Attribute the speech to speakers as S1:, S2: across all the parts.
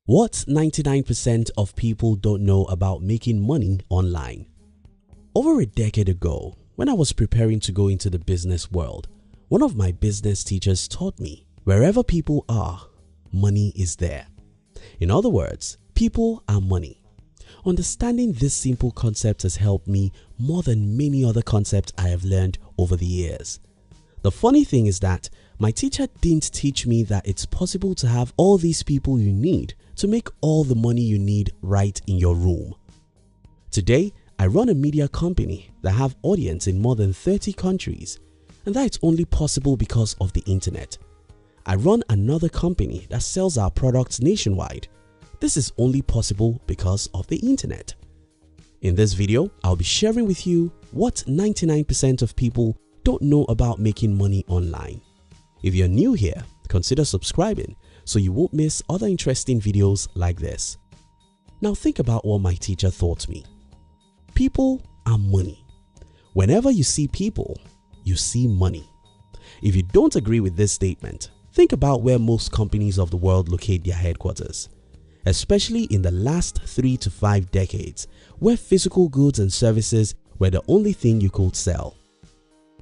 S1: What 99% of people don't know about making money online. Over a decade ago, when I was preparing to go into the business world, one of my business teachers taught me, wherever people are, money is there. In other words, people are money. Understanding this simple concept has helped me more than many other concepts I have learned over the years. The funny thing is that my teacher didn't teach me that it's possible to have all these people you need to make all the money you need right in your room. Today, I run a media company that have audience in more than 30 countries, and that's only possible because of the internet. I run another company that sells our products nationwide. This is only possible because of the internet. In this video, I'll be sharing with you what 99% of people don't know about making money online. If you're new here, consider subscribing so you won't miss other interesting videos like this. Now think about what my teacher taught me. People are money. Whenever you see people, you see money. If you don't agree with this statement, think about where most companies of the world locate their headquarters, especially in the last 3 to 5 decades, where physical goods and services were the only thing you could sell.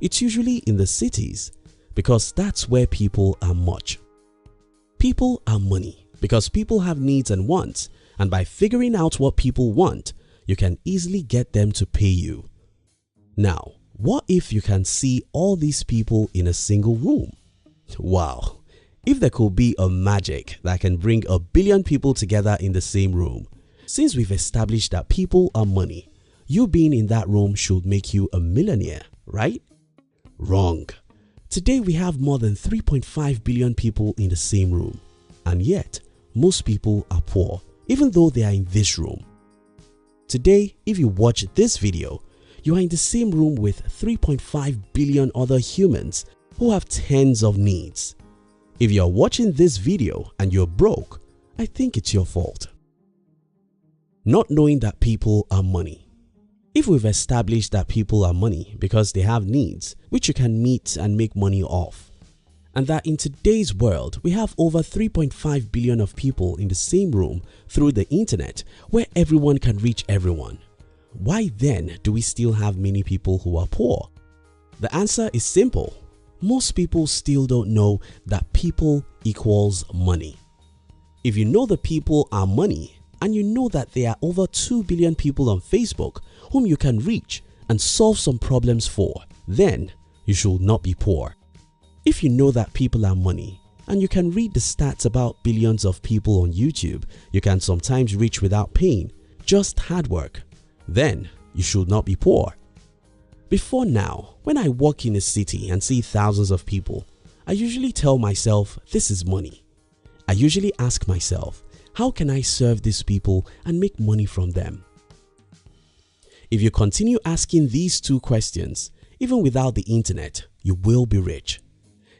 S1: It's usually in the cities because that's where people are much. People are money because people have needs and wants, and by figuring out what people want, you can easily get them to pay you. Now, what if you can see all these people in a single room? Wow! If there could be a magic that can bring 1 billion people together in the same room. Since we've established that people are money, you being in that room should make you a millionaire, right? Wrong. Today we have more than 3.5 billion people in the same room, and yet most people are poor even though they are in this room. Today, if you watch this video, you are in the same room with 3.5 billion other humans who have tens of needs. If you are watching this video and you're broke, I think it's your fault. Not knowing that people are money. If we've established that people are money because they have needs which you can meet and make money off, and that in today's world we have over 3.5 billion of people in the same room through the internet where everyone can reach everyone, why then do we still have many people who are poor? The answer is simple. Most people still don't know that people equals money. If you know the people are money, and you know that there are over 2 billion people on Facebook whom you can reach and solve some problems for, then you should not be poor. If you know that people are money and you can read the stats about billions of people on YouTube you can sometimes reach without paying, just hard work, then you should not be poor. Before now, when I walk in a city and see thousands of people, I usually tell myself this is money. I usually ask myself, how can I serve these people and make money from them? If you continue asking these two questions, even without the internet, you will be rich.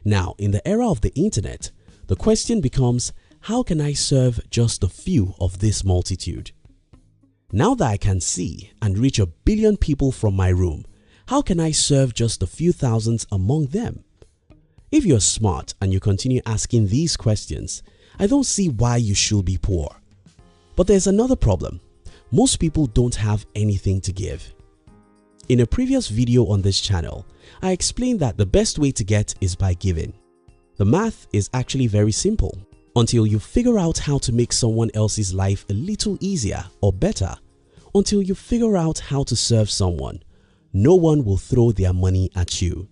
S1: Now, in the era of the internet, the question becomes, how can I serve just a few of this multitude? Now that I can see and reach 1 billion people from my room, how can I serve just a few thousands among them? If you're smart and you continue asking these questions, I don't see why you should be poor. But there's another problem. Most people don't have anything to give. In a previous video on this channel, I explained that the best way to get is by giving. The math is actually very simple. Until you figure out how to make someone else's life a little easier or better, until you figure out how to serve someone, no one will throw their money at you.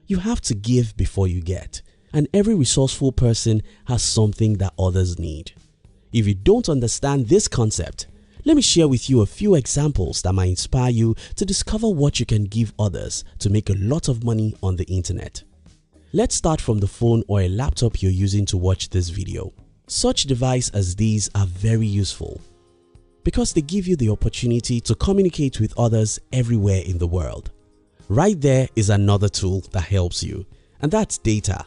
S1: You have to give before you get. And every resourceful person has something that others need. If you don't understand this concept, let me share with you a few examples that might inspire you to discover what you can give others to make a lot of money on the internet. Let's start from the phone or a laptop you're using to watch this video. Such devices as these are very useful because they give you the opportunity to communicate with others everywhere in the world. Right there is another tool that helps you, and that's data.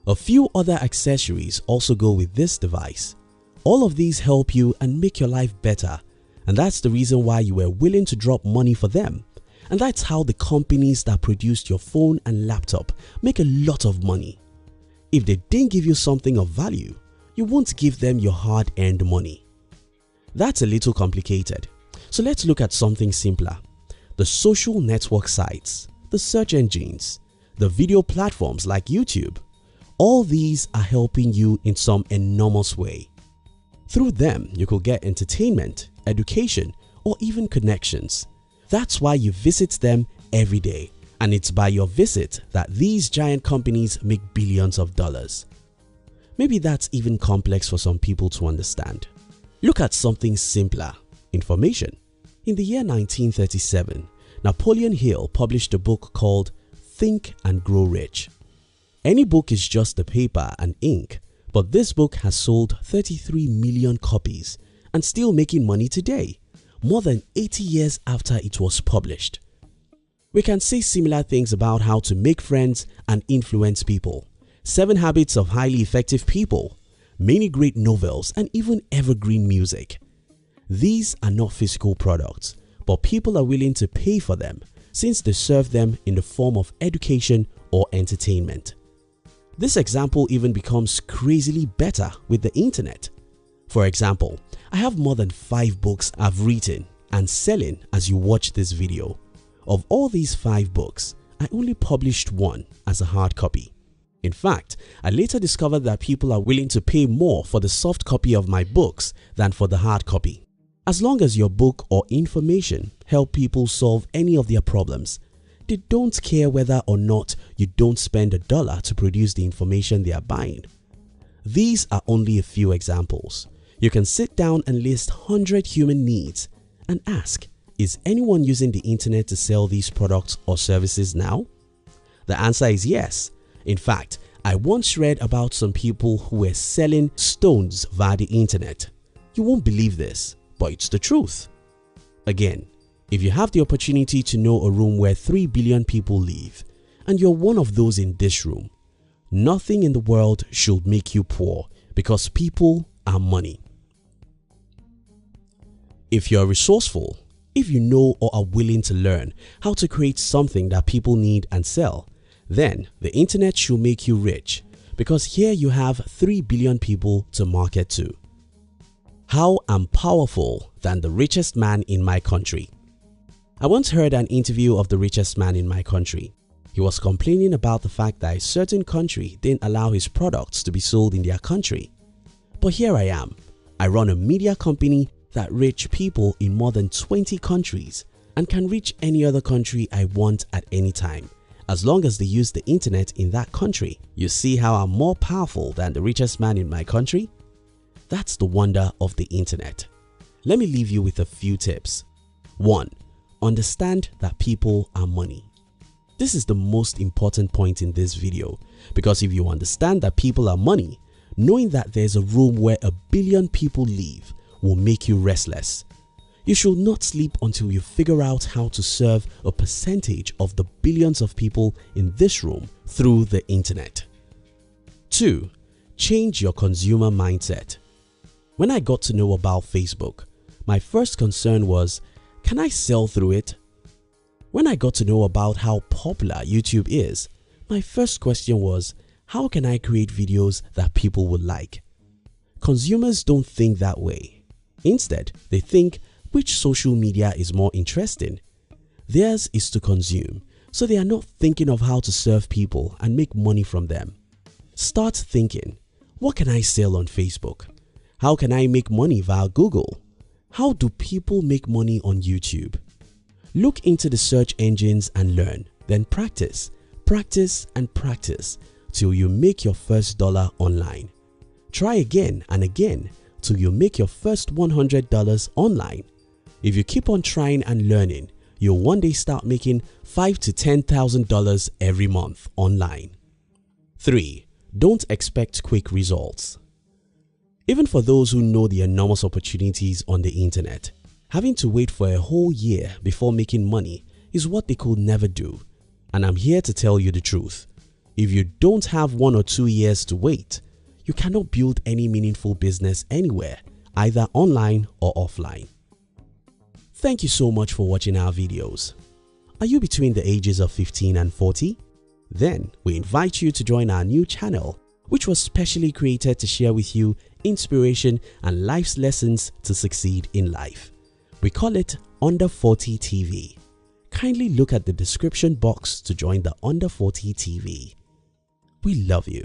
S1: A few other accessories also go with this device. All of these help you and make your life better, and that's the reason why you were willing to drop money for them. And that's how the companies that produced your phone and laptop make a lot of money. If they didn't give you something of value, You won't give them your hard-earned money. That's a little complicated. So let's look at something simpler. The social network sites, the search engines, the video platforms like YouTube, all these are helping you in some enormous way. Through them, you could get entertainment, education, or even connections. That's why you visit them every day, and it's by your visit that these giant companies make billions of dollars. Maybe that's even complex for some people to understand. Look at something simpler: information. In the year 1937, Napoleon Hill published a book called Think and Grow Rich. Any book is just the paper and ink, but this book has sold 33 million copies and still making money today, more than 80 years after it was published. We can say similar things about how to make friends and influence people, 7 Habits of Highly Effective People, many great novels, and even evergreen music. These are not physical products, but people are willing to pay for them since they serve them in the form of education or entertainment. This example even becomes crazily better with the internet. For example, I have more than 5 books I've written and selling as you watch this video. Of all these 5 books, I only published one as a hard copy. In fact, I later discovered that people are willing to pay more for the soft copy of my books than for the hard copy. As long as your book or information help people solve any of their problems, they don't care whether or not you don't spend $1 to produce the information they are buying. These are only a few examples. You can sit down and list 100 human needs and ask, is anyone using the internet to sell these products or services now? The answer is yes. In fact, I once read about some people who were selling stones via the internet. You won't believe this, but it's the truth. Again, if you have the opportunity to know a room where 3 billion people live and you're one of those in this room, nothing in the world should make you poor because people are money. If you're resourceful, if you know or are willing to learn how to create something that people need and sell, then the internet should make you rich because here you have 3 billion people to market to. How I'm powerful than the richest man in my country. I once heard an interview of the richest man in my country. He was complaining about the fact that a certain country didn't allow his products to be sold in their country. But here I am. I run a media company that reaches people in more than 20 countries and can reach any other country I want at any time, as long as they use the internet in that country. You see how I'm more powerful than the richest man in my country? That's the wonder of the internet. Let me leave you with a few tips. 1. Understand that people are money. This is the most important point in this video because if you understand that people are money, knowing that there's a room where 1 billion people live will make you restless. You should not sleep until you figure out how to serve a percentage of the billions of people in this room through the internet. 2. Change your consumer mindset. When I got to know about Facebook, my first concern was, can I sell through it? When I got to know about how popular YouTube is, my first question was, how can I create videos that people would like? Consumers don't think that way. Instead, they think, which social media is more interesting? Theirs is to consume, so they are not thinking of how to serve people and make money from them. Start thinking, what can I sell on Facebook? How can I make money via Google? How do people make money on YouTube? Look into the search engines and learn, then practice, practice and practice till you make your first dollar online. Try again and again till you make your first $100 online. If you keep on trying and learning, you'll one day start making $5,000 to $10,000 every month online. 3. Don't expect quick results. Even for those who know the enormous opportunities on the internet, having to wait for a whole year before making money is what they could never do. And I'm here to tell you the truth. If you don't have 1 or 2 years to wait, you cannot build any meaningful business anywhere, either online or offline. Thank you so much for watching our videos. Are you between the ages of 15 and 40? Then we invite you to join our new channel, which was specially created to share with you inspiration, and life's lessons to succeed in life. We call it Under 40 TV. Kindly look at the description box to join the Under 40 TV. We love you.